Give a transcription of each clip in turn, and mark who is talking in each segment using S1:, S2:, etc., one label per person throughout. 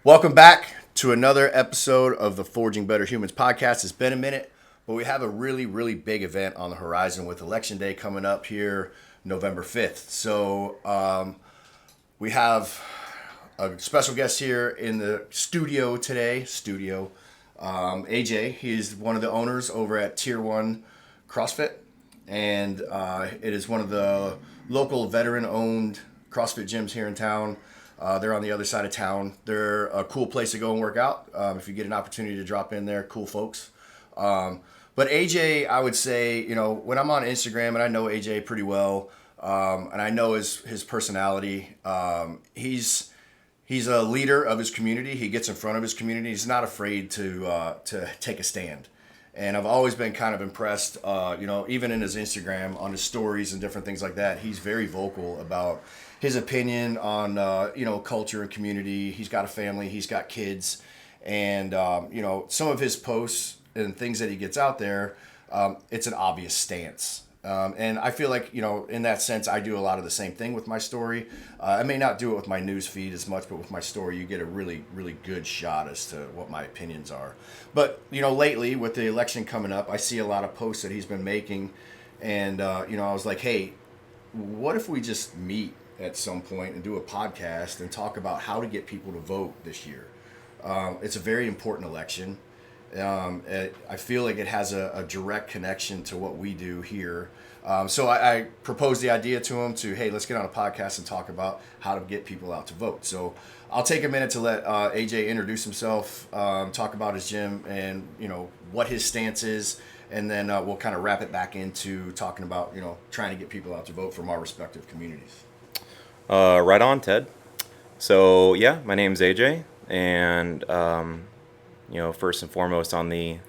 S1: Welcome back to another episode of the Forging Better Humans podcast. It's been a minute, but we have a really big event on the horizon with Election Day coming up here November 5th. So we have a special guest here in the studio today. AJ, he's one of the owners over at Tier 1 CrossFit, and it is one of the local veteran-owned CrossFit gyms here in town. They're on the other side of town. They're a cool place to go and work out. If you get an opportunity to drop in there, cool folks. But AJ, I would say, when I'm on Instagram, and I know AJ pretty well, and I know his personality, he's a leader of his community. He gets in front of his community. He's not afraid to take a stand. And I've always been kind of impressed, even in his Instagram, on his stories and different things like that. He's very vocal about his opinion on, culture and community. He's got a family. He's got kids. And, some of his posts and things that he gets out there, it's an obvious stance. And I feel like, in that sense, I do a lot of the same thing with my story. I may not do it with my news feed as much, but with my story, you get a really good shot as to what my opinions are. But, lately with the election coming up, I see a lot of posts that he's been making. And, I was like, hey, what if we just meet at some point and do a podcast and talk about how to get people to vote this year? It's a very important election. I feel like it has a direct connection to what we do here. So I proposed the idea to him hey, let's get on a podcast and talk about how to get people out to vote. So I'll take a minute to let AJ introduce himself, talk about his gym and, what his stance is. And then we'll kind of wrap it back into talking about, trying to get people out to vote from our respective communities.
S2: Right on, Ted. So yeah, my name's AJ, and first and foremost on the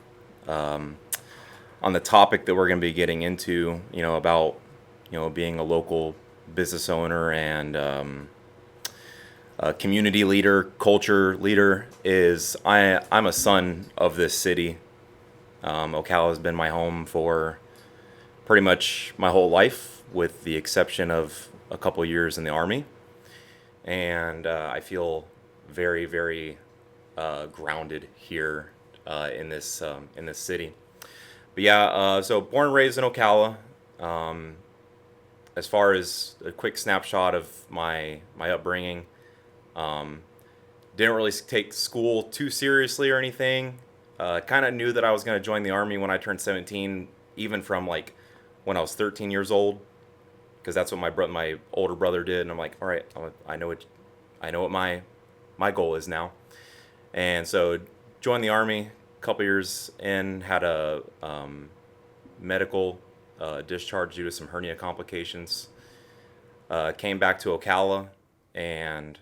S2: topic that we're going to be getting into, about being a local business owner and a community leader, culture leader, is I'm a son of this city. Ocala has been my home for pretty much my whole life, with the exception of a couple years in the Army, and I feel very grounded here in this city. But yeah, so born and raised in Ocala. As far as a quick snapshot of my upbringing, didn't really take school too seriously or anything. Kind of knew that I was going to join the Army when I turned 17, even from like when I was 13 years old, because that's what my older brother did, and I'm like, all right, I know what my goal is now. And so joined the Army a couple years in, had a medical discharge due to some hernia complications. Came back to Ocala and,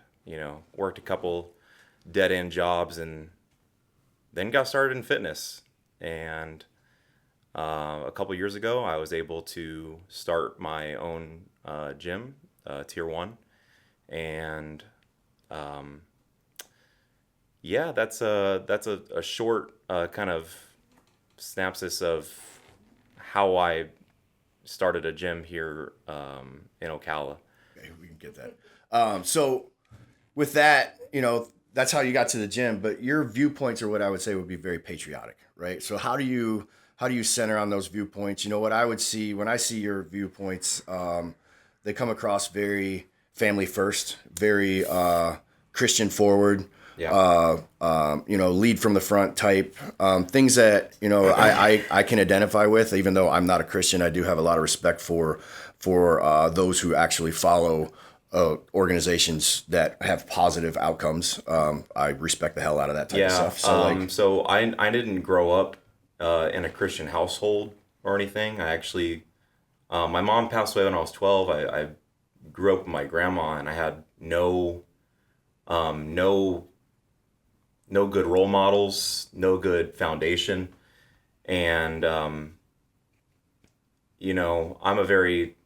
S2: worked a couple dead-end jobs, and then got started in fitness. And a couple years ago, I was able to start my own gym, Tier 1. And yeah, that's a short kind of synopsis of how I started a gym here in Ocala.
S1: Okay, we can get that. So with that, that's how you got to the gym, but your viewpoints are what I would say would be very patriotic, right? So how do you center on those viewpoints? What I would see when I see your viewpoints, they come across very family first, very Christian forward.
S2: Yeah.
S1: Lead from the front type, things that, I can identify with. Even though I'm not a Christian, I do have a lot of respect for those who actually follow organizations that have positive outcomes. I respect the hell out of that type of stuff.
S2: So I didn't grow up in a Christian household or anything. I actually, my mom passed away when I was 12. I grew up with my grandma, and I had no good role models, no good foundation. And, I'm a very,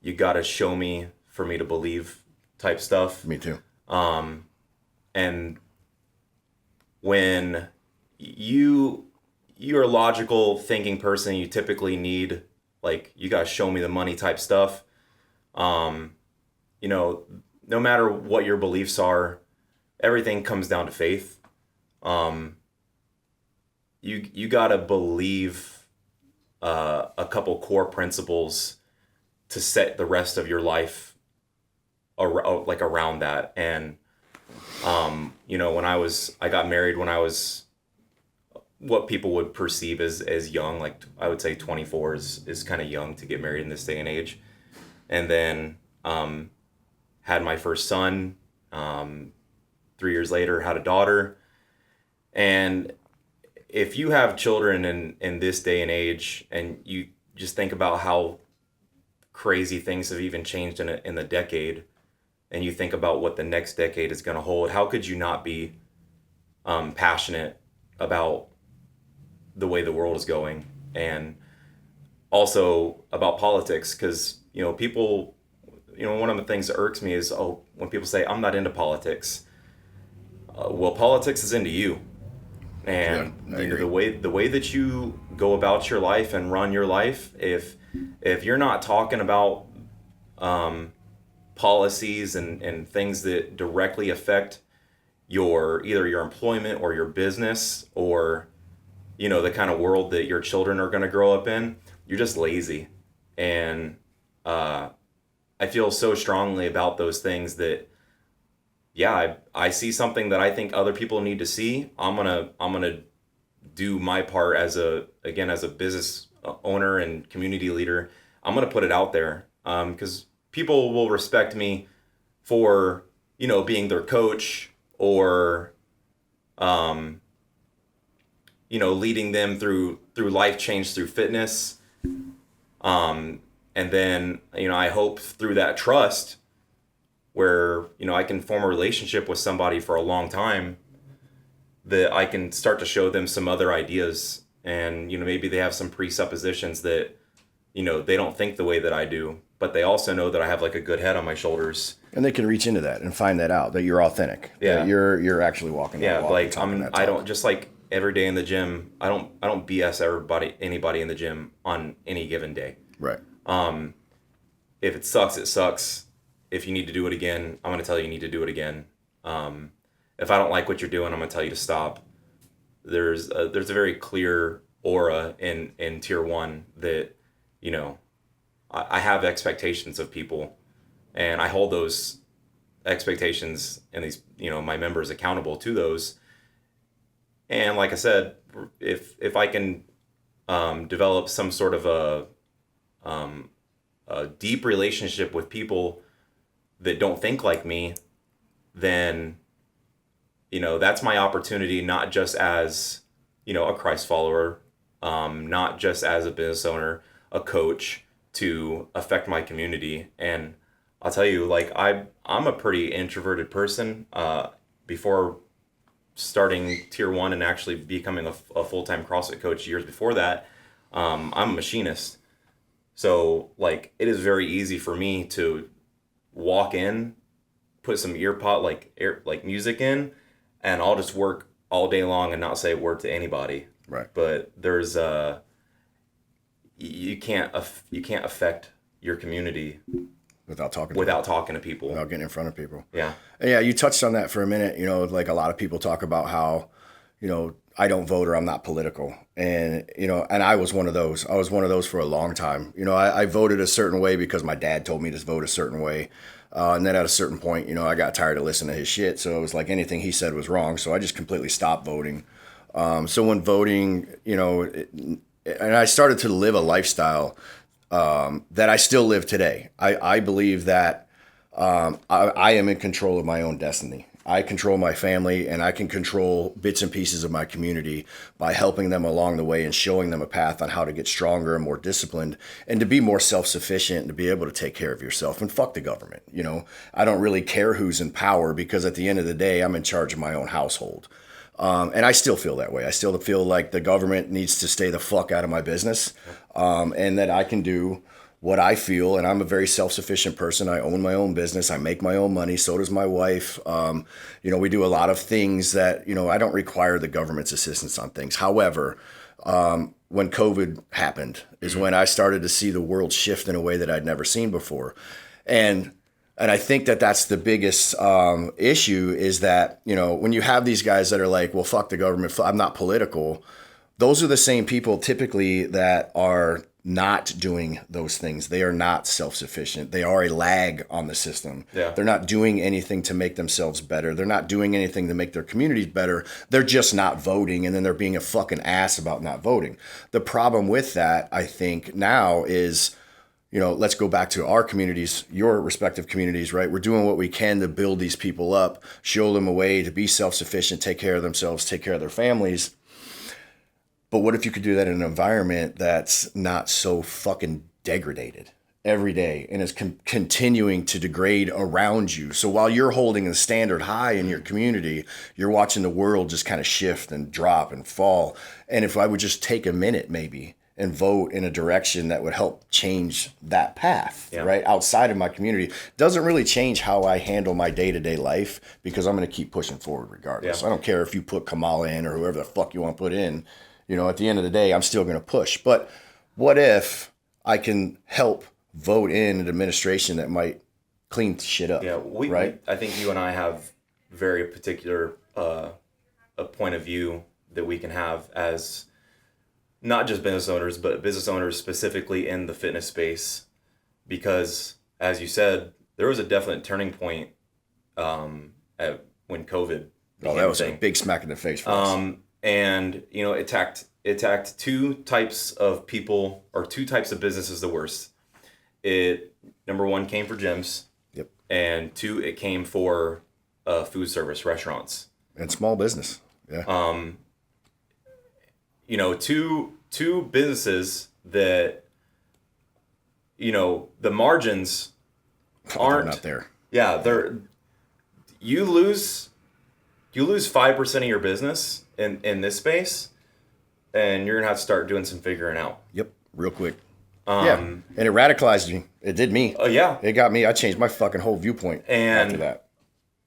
S2: you gotta show me for me to believe type stuff.
S1: Me too.
S2: And when you're a logical thinking person, you typically need, like, you gotta show me the money type stuff. No matter what your beliefs are, everything comes down to faith. You gotta believe a couple core principles to set the rest of your life around that. And when I got married when I was what people would perceive as young, like I would say 24 is kind of young to get married in this day and age. And then had my first son. 3 years later, had a daughter. And if you have children in this day and age, and you just think about how crazy things have even changed in the decade, and you think about what the next decade is going to hold, how could you not be passionate about the way the world is going, and also about politics? Because people, one of the things that irks me is when people say I'm not into politics. Well, politics is into you, and the way that you go about your life and run your life. If you're not talking about policies and things that directly affect either your employment or your business, or the kind of world that your children are going to grow up in, you're just lazy. And I feel so strongly about those things that, yeah, I see something that I think other people need to see. I'm gonna do my part as a business owner and community leader. I'm gonna put it out there, because people will respect me for being their coach, or leading them through life change through fitness. And then, I hope through that trust where, I can form a relationship with somebody for a long time, that I can start to show them some other ideas. And, maybe they have some presuppositions that, they don't think the way that I do, but they also know that I have like a good head on my shoulders.
S1: And they can reach into that and find that out, that you're authentic.
S2: Yeah.
S1: That you're actually walking that walk.
S2: Like I don't, just like every day in the gym, I don't BS anybody in the gym on any given day.
S1: Right.
S2: If it sucks, it sucks. If you need to do it again, I'm going to tell you need to do it again. If I don't like what you're doing, I'm going to tell you to stop. There's a very clear aura in tier 1 that, I have expectations of people, and I hold those expectations and these, my members accountable to those. And like I said, if I can develop some sort of a deep relationship with people that don't think like me, then that's my opportunity, not just as a Christ follower, not just as a business owner, a coach, to affect my community. And I'll tell you, like I'm a pretty introverted person. Before starting tier 1 and actually becoming a full-time CrossFit coach years before that, I'm a machinist. So like it is very easy for me to walk in, put some like music in, and I'll just work all day long and not say a word to anybody.
S1: Right.
S2: But there's you can't affect your community
S1: without talking
S2: to people,
S1: without getting in front of people.
S2: Yeah.
S1: And yeah, you touched on that for a minute. Like a lot of people talk about how, I don't vote or I'm not political. And, and I was one of those. I was one of those for a long time. I voted a certain way because my dad told me to vote a certain way. And then at a certain point, I got tired of listening to his shit. So it was like anything he said was wrong. So I just completely stopped voting. So when voting, and I started to live a lifestyle that I still live today. I believe that I am in control of my own destiny. I control my family, and I can control bits and pieces of my community by helping them along the way and showing them a path on how to get stronger and more disciplined and to be more self-sufficient and to be able to take care of yourself. And fuck the government. I don't really care who's in power, because at the end of the day, I'm in charge of my own household. And I still feel that way. I still feel like the government needs to stay the fuck out of my business, and that I can do what I feel. And I'm a very self-sufficient person. I own my own business. I make my own money. So does my wife. We do a lot of things that, I don't require the government's assistance on things. However, when COVID happened is when I started to see the world shift in a way that I'd never seen before. And And I think that that's the biggest issue is that, you know, when you have these guys that are like, well, fuck the government, I'm not political. Those are the same people typically that are not doing those things. They are not self-sufficient. They are a lag on the system.
S2: Yeah.
S1: They're not doing anything to make themselves better. They're not doing anything to make their communities better. They're just not voting, and then they're being a fucking ass about not voting. The problem with that, I think, now is, you know, let's go back to our communities, your respective communities, right? We're doing what we can to build these people up, show them a way to be self-sufficient, take care of themselves, take care of their families. But what if you could do that in an environment that's not so fucking degraded every day and is continuing to degrade around you? So while you're holding a standard high in your community, you're watching the world just kind of shift and drop and fall. And if I would just take a minute maybe and vote in a direction that would help change that path, right? Outside of my community, doesn't really change how I handle my day-to-day life because I'm going to keep pushing forward regardless. I don't care if you put Kamala in or whoever the fuck you want to put in. You know, at the end of the day, I'm still going to push. But what if I can help vote in an administration that might clean shit up?
S2: Yeah,
S1: right?
S2: I think you and I have very particular a point of view that we can have as not just business owners, but business owners specifically in the fitness space. Because, as you said, there was a definite turning point when COVID became
S1: that was
S2: a thing.
S1: A big smack in the face for us.
S2: And, you know, it attacked two types of people, or two types of businesses the worst. It, number one, came for gyms.
S1: Yep. And
S2: two, it came for food service restaurants.
S1: And small business. Yeah.
S2: You know, two businesses that, you know, the margins aren't
S1: not there.
S2: Yeah, you lose 5% of your business in this space, and you're gonna have to start doing some figuring out.
S1: Yep, real quick. And it radicalized me. It did me.
S2: Oh yeah,
S1: it got me. I changed my fucking whole viewpoint after that.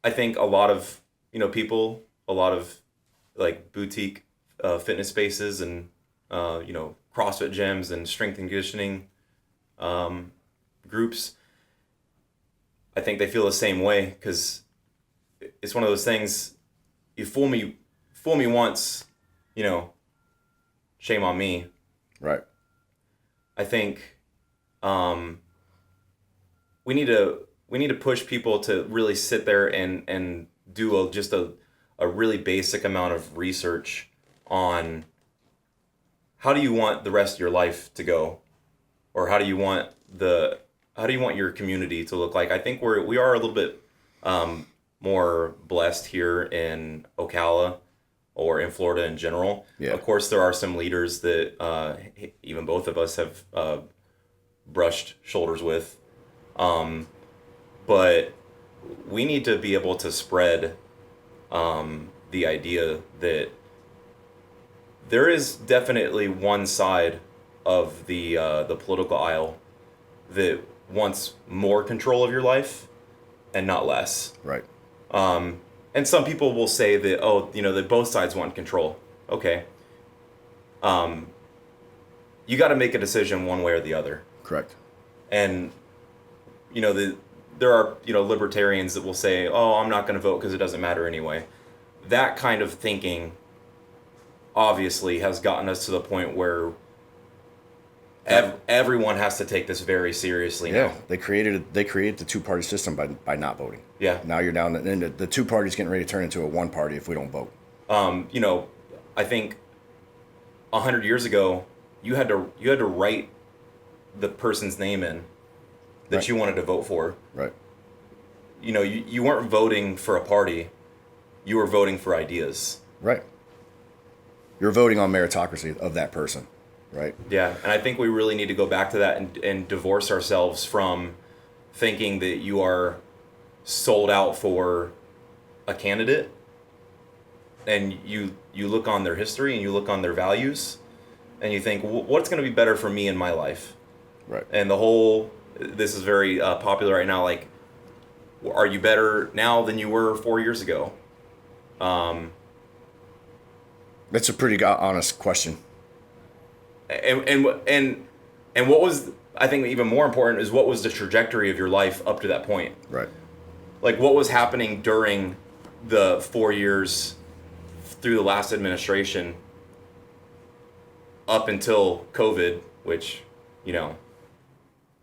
S2: I think a lot of, you know, people, a lot of like boutique fitness spaces and you know, CrossFit gyms and strength and conditioning groups, I think they feel the same way, because it's one of those things. You fool me once, you know, shame on me.
S1: Right.
S2: I think we need to push people to really sit there and do just a really basic amount of research on how do you want the rest of your life to go, or how do you want your community to look like. I think we are a little bit more blessed here in Ocala or in Florida in general.
S1: Yeah.
S2: Of course, there are some leaders that even both of us have brushed shoulders with. But we need to be able to spread the idea that there is definitely one side of the political aisle that wants more control of your life and not less.
S1: Right.
S2: And some people will say that, oh, you know, that both sides want control. Okay. You got to make a decision one way or the other.
S1: Correct.
S2: And, you know, there are, you know, libertarians that will say, oh, I'm not going to vote because it doesn't matter anyway. That kind of thinking obviously has gotten us to the point where everyone has to take this very seriously now.
S1: They created the two-party system by not voting.
S2: Yeah.
S1: Now you're down, and the two parties getting ready to turn into a one party if we don't vote.
S2: You know, I think 100 years ago, you had to write the person's name in that you wanted to vote for.
S1: Right.
S2: You know, you weren't voting for a party, you were voting for ideas.
S1: Right. You're voting on meritocracy of that person. Right.
S2: Yeah, and I think we really need to go back to that and divorce ourselves from thinking that you are sold out for a candidate, and you look on their history and you look on their values, and you think, what's going to be better for me in my life?
S1: Right.
S2: And this is very popular right now, like, are you better now than you were 4 years ago?
S1: That's a pretty honest question.
S2: And what I think even more important is what was the trajectory of your life up to that point.
S1: Right.
S2: Like what was happening during the 4 years through the last administration up until COVID, which, you know,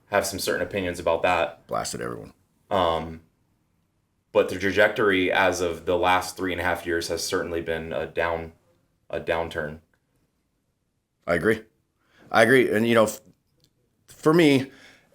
S2: have some certain opinions about that.
S1: Blasted everyone.
S2: But the trajectory as of the last 3.5 years has certainly been a downturn.
S1: I agree. And, you know, for me,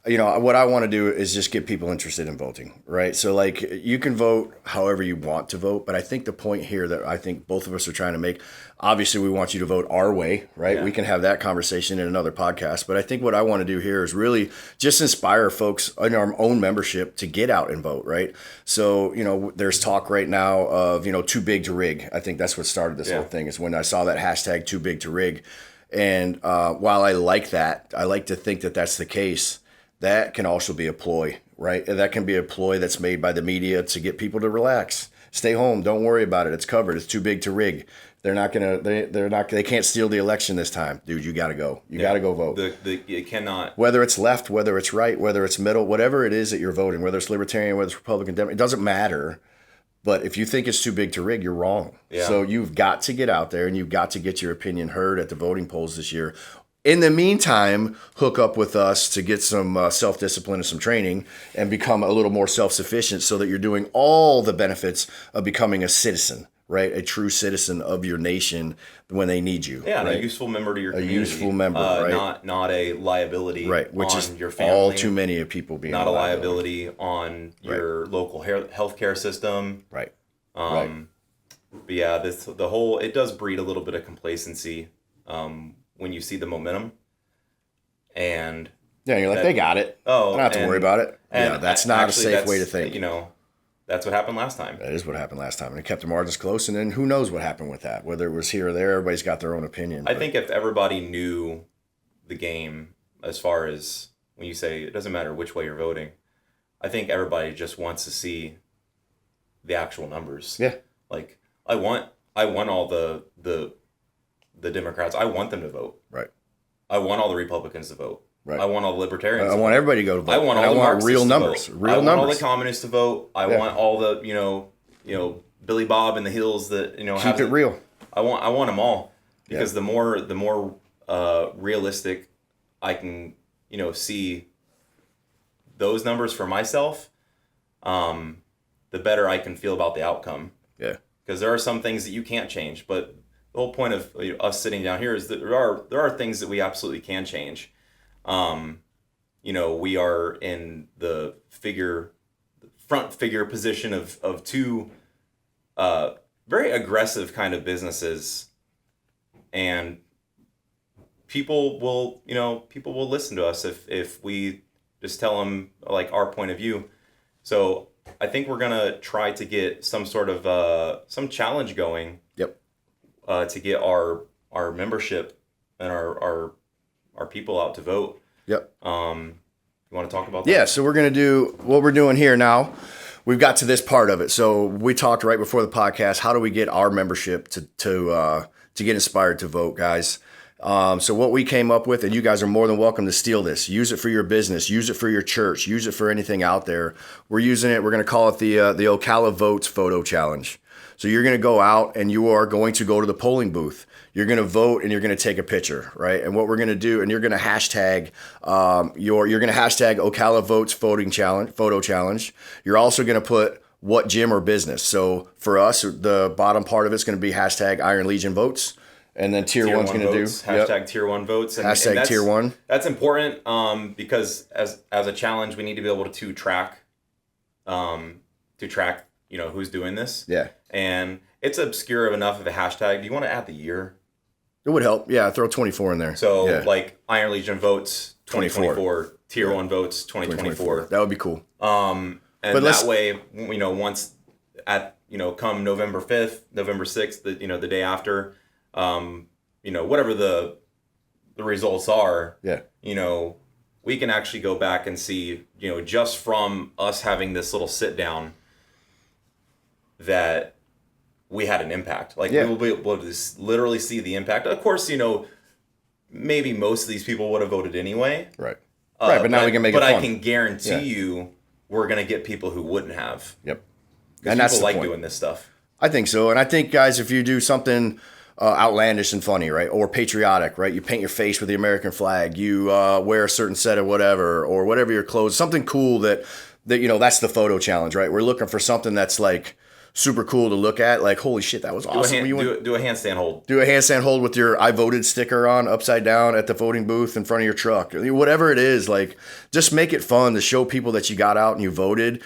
S1: you know, what I want to do is just get people interested in voting, right? So, like, you can vote however you want to vote, but I think the point here that I think both of us are trying to make, obviously we want you to vote our way, right?
S2: Yeah.
S1: We can have that conversation in another podcast, but I think what I want to do here is really just inspire folks in our own membership to get out and vote, right? So, you know, there's talk right now of, you know, too big to rig. I think that's what started this whole thing, is when I saw that hashtag too big to rig. And while I like that, I like to think that that's the case. That can also be a ploy, right? That can be a ploy that's made by the media to get people to relax, stay home, don't worry about it. It's covered. It's too big to rig. They can't steal the election this time, dude. You got to go. You got to go vote.
S2: You cannot.
S1: Whether it's left, whether it's right, whether it's middle, whatever it is that you're voting, whether it's Libertarian, whether it's Republican, Democrat, it doesn't matter. But if you think it's too big to rig, you're wrong.
S2: Yeah.
S1: So you've got to get out there and you've got to get your opinion heard at the voting polls this year. In the meantime, hook up with us to get some self-discipline and some training and become a little more self-sufficient so that you're doing all the benefits of becoming a citizen, right? A true citizen of your nation when they need you.
S2: Yeah,
S1: right?
S2: and a useful member to your community.
S1: A useful member, right?
S2: Not a liability
S1: right, which
S2: on
S1: is
S2: your family.
S1: All too many of people being
S2: not a liability on your local healthcare system.
S1: Right.
S2: But yeah, it does breed a little bit of complacency when you see the momentum. And
S1: yeah, you're like, they got it. Oh, I don't have to worry about it. Yeah, that's not a safe way to think.
S2: You know, that's what happened last time.
S1: That is what happened last time. And it kept the margins close. And then who knows what happened with that? Whether it was here or there, everybody's got their own opinion.
S2: I think if everybody knew the game, as far as when you say it doesn't matter which way you're voting, I think everybody just wants to see the actual numbers.
S1: Yeah.
S2: Like, I want all the Democrats. I want them to vote.
S1: Right.
S2: I want all the Republicans to vote.
S1: Right.
S2: I want all the Libertarians.
S1: I want everybody to go to vote.
S2: I want all the Marxists
S1: real
S2: to
S1: numbers.
S2: Vote.
S1: Real numbers.
S2: I want all the communists to vote. I want all the you know Billy Bob in the hills that
S1: keep it real.
S2: I want them all, because the more realistic I can see those numbers for myself, the better I can feel about the outcome. Yeah. Because there are some things that you can't change, but the whole point of us sitting down here is that there are things that we absolutely can change. We are in the front figure position of two very aggressive kind of businesses, and people will listen to us if we just tell them like our point of view. So I think we're gonna try to get some sort of some challenge going. Yep. To get our membership and our people out to vote. Yep. You want to talk about that? Yeah. So we're gonna do what we're doing here now. We've got to this part of it. So we talked right before the podcast. How do we get our membership to get inspired to vote, guys? So what we came up with, and you guys are more than welcome to steal this. Use it for your business. Use it for your church. Use it for anything out there. We're using it. We're going to call it the Ocala Votes Photo Challenge. So you're going to go out and you are going to go to the polling booth. You're going to vote and you're going to take a picture, right? And what we're going to do, and you're going to hashtag you're going to hashtag Ocala Votes Photo Challenge. You're also going to put what gym or business. So for us, the bottom part of it's going to be hashtag Iron Legion Votes. And then tier one's going to do hashtag tier one votes. And hashtag tier one. That's important because as a challenge, we need to be able to track who's doing this. Yeah. And it's obscure enough of a hashtag. Do you want to add the year? It would help. Yeah, throw 24 in there. So like Iron Legion Votes 2024, tier one votes 2024. That would be cool. And but that way, once at come November 5th, November 6th, the day after. Whatever the results are, we can actually go back and see, just from us having this little sit down, that we had an impact. Like we will be able to literally see the impact. Of course, maybe most of these people would have voted anyway. Right.
S1: Right, but now we can make it fun.
S2: But I can guarantee you we're going to get people who wouldn't have.
S1: Yep.
S2: And that's people like doing this stuff.
S1: I think so. And I think, guys, if you do something outlandish and funny, right, or patriotic, right, you paint your face with the American flag, you wear a certain set of whatever, or whatever your clothes, something cool that that's the photo challenge, right? We're looking for something that's like super cool to look at, like, holy shit, that was awesome.
S2: Do a handstand hold.
S1: Do a handstand hold with your I voted sticker on upside down at the voting booth in front of your truck. Whatever it is, like, just make it fun to show people that you got out and you voted.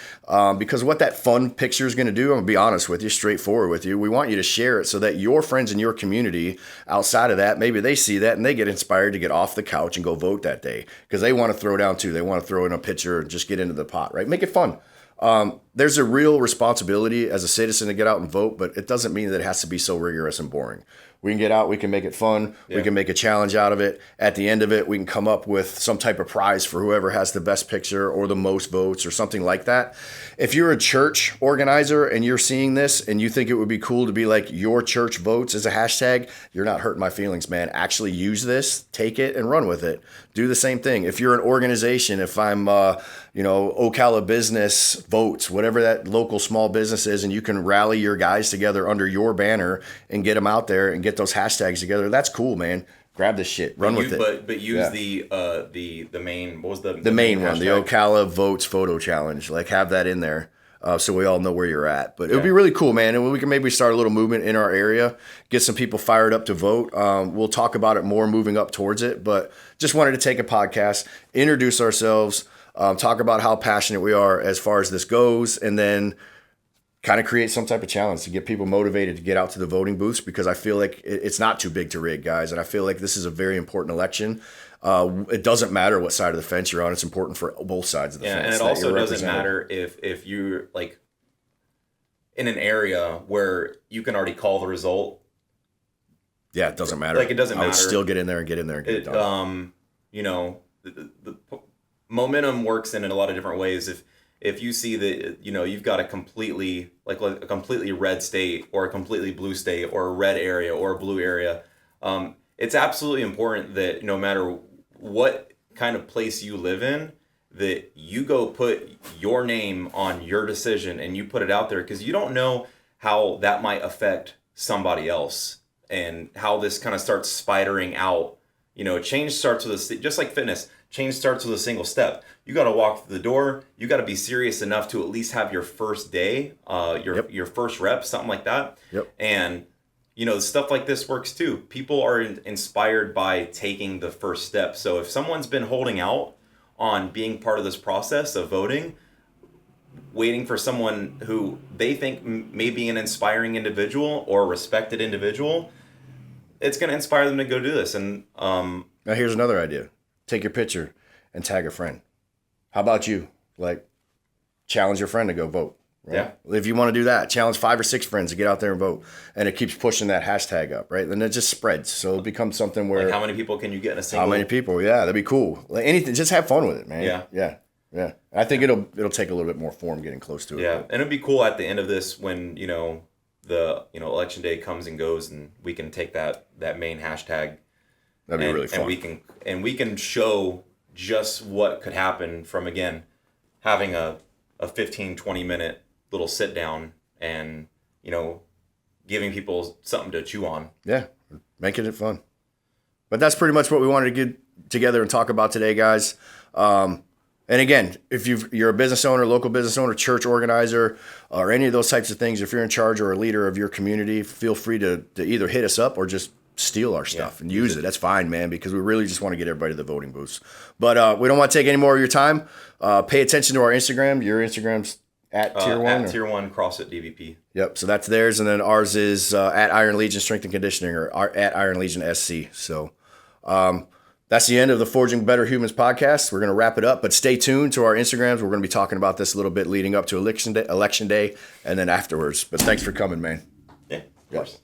S1: Because what that fun picture is going to do, I'm going to be honest with you, straightforward with you, we want you to share it so that your friends in your community outside of that, maybe they see that and they get inspired to get off the couch and go vote that day because they want to throw down too. They want to throw in a pitcher and just get into the pot, right? Make it fun. There's a real responsibility as a citizen to get out and vote, but it doesn't mean that it has to be so rigorous and boring. We can get out, we can make it fun, we can make a challenge out of it. At the end of it, we can come up with some type of prize for whoever has the best picture or the most votes or something like that. If you're a church organizer and you're seeing this and you think it would be cool to be like your church votes as a hashtag, you're not hurting my feelings, man. Actually use this, take it and run with it. Do the same thing. If you're an organization, if I'm, Ocala business votes, whatever that local small business is, and you can rally your guys together under your banner and get them out there and get those hashtags together, that's cool, man. Grab this shit, run with it.
S2: But use the main. What was the
S1: main one? The Ocala votes photo challenge. Like, have that in there. So we all know where you're at. But it would be really cool, man. And we can maybe start a little movement in our area, get some people fired up to vote. We'll talk about it more moving up towards it. But just wanted to take a podcast, introduce ourselves, talk about how passionate we are as far as this goes, and then kind of create some type of challenge to get people motivated to get out to the voting booths, because I feel like it's not too big to rig, guys. And I feel like this is a very important election. It doesn't matter what side of the fence you're on. It's important for both sides of the fence.
S2: And it also doesn't matter if you're like in an area where you can already call the result.
S1: Yeah, it doesn't matter.
S2: Like, it doesn't matter.
S1: I would still get in there and get it done.
S2: The momentum works in a lot of different ways. If you see that, you've got a completely red state or a completely blue state or a red area or a blue area, it's absolutely important that no matter what kind of place you live in, that you go put your name on your decision and you put it out there, because you don't know how that might affect somebody else and how this kind of starts spidering out. Change starts with just like fitness. Change starts with a single step. You got to walk through the door. You got to be serious enough to at least have your first day, your first rep, something like that.
S1: Yep.
S2: And stuff like this works too. People are inspired by taking the first step. So if someone's been holding out on being part of this process of voting, waiting for someone who they think may be an inspiring individual or a respected individual, it's going to inspire them to go do this. And
S1: now here's another idea. Take your picture and tag a friend. How about you? Like, challenge your friend to go vote. Right?
S2: Yeah.
S1: If you want to do that, challenge 5 or 6 friends to get out there and vote. And it keeps pushing that hashtag up, right? Then it just spreads. So it becomes something where...
S2: Like, how many people can you get in a single...
S1: How many people? Yeah, that'd be cool. Like, anything, just have fun with it, man. Yeah. I think it'll take a little bit more form getting close to it.
S2: Yeah, and it'd be cool at the end of this when, the election day comes and goes and we can take that main hashtag.
S1: That'd be really fun.
S2: And we can show just what could happen from, again, having a 15, 20 minute little sit down and, giving people something to chew on.
S1: Yeah, making it fun. But that's pretty much what we wanted to get together and talk about today, guys. And again, if you're a business owner, local business owner, church organizer, or any of those types of things, if you're in charge or a leader of your community, feel free to either hit us up or just steal our stuff and use it. That's fine, man, because we really just want to get everybody to the voting booths. But we don't want to take any more of your time. Pay attention to our Instagram. Your Instagram's at Tier 1?
S2: At Tier 1 CrossFit DBP.
S1: Yep, so that's theirs. And then ours is at Iron Legion Strength and Conditioning, or at Iron Legion SC. So that's the end of the Forging Better Humans podcast. We're going to wrap it up, but stay tuned to our Instagrams. We're going to be talking about this a little bit leading up to election day and then afterwards. But thanks for coming, man.
S2: Yeah, of course.